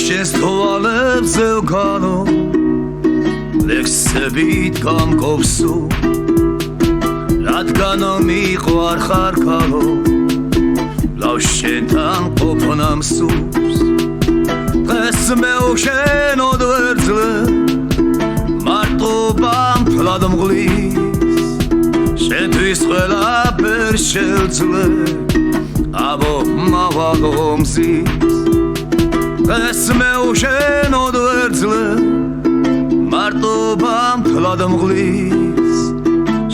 შენს თვალებზე ვგანო ლექსებით გამკობსო რადგან მიყვარ ხარ ქალო ლავ შენთან ყოფნამ სურს დღეს მე უშენოდ ვერ ძლე მარტობამ თლად მღვლის შენთვის ყველაფერს შევძლე აბო მავალო მზის დღეს მე უშენოდ ვერ ძლე მარტობამ თლად მღვლის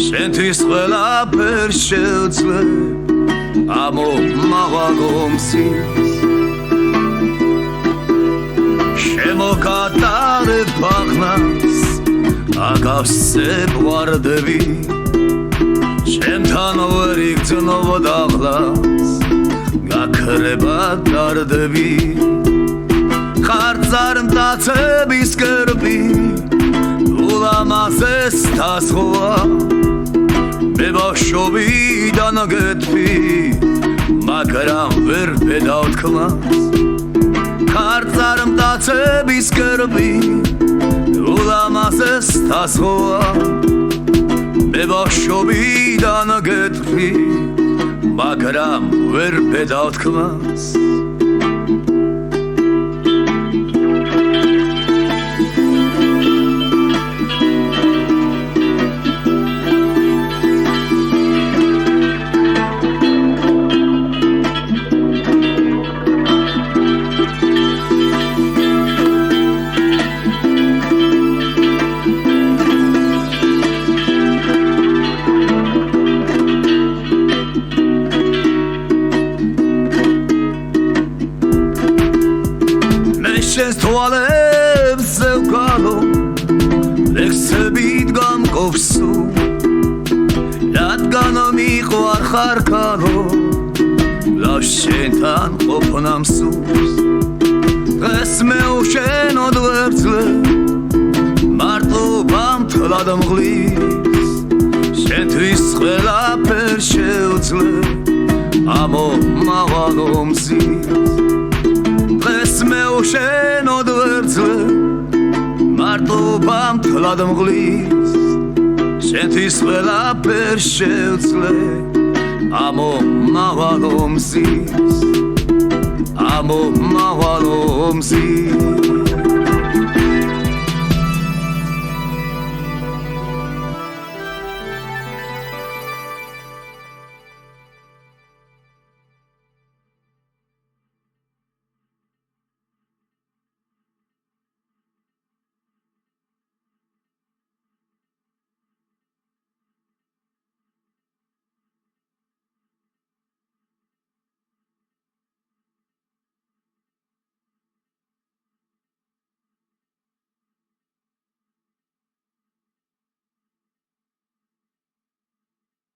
შენთვის ყველაფერს შევძლე აბო მავალო მზის შემოგატარებ აღნას აგავსებ ვარდები ჩემთან ვერ იგრძნობ დაღლას გაქრება დარდები ხარ მტაცების კერპი ულამაზეს დასხვა მე ბავშვობიდან გეტყვი მაგრამ ვერ ვედავთქმას ხარ მტაცების კერპი ულამაზეს დასხვა მე ბავშვობიდან გეტყვი მაგრამ ვერ ვედავთქმას შენს თვალებზე ვგალო ლექსებით გამკობსო რადგან მიყვარ ხარ ქალო ლავ შენთან ყოფნამ სურს დღეს მე უშენოდ ვერ ძლე მარტობამ თლად მღვლის შენთვის ყველაფერს შევძლე აბო მავალო მზის დღეს მე უშენოდ ვერ ძლე მარტობამ თლად მღვლის შენთვის ყველაფერს შევძლე აბო მავალო მზის აბო მავალო მზის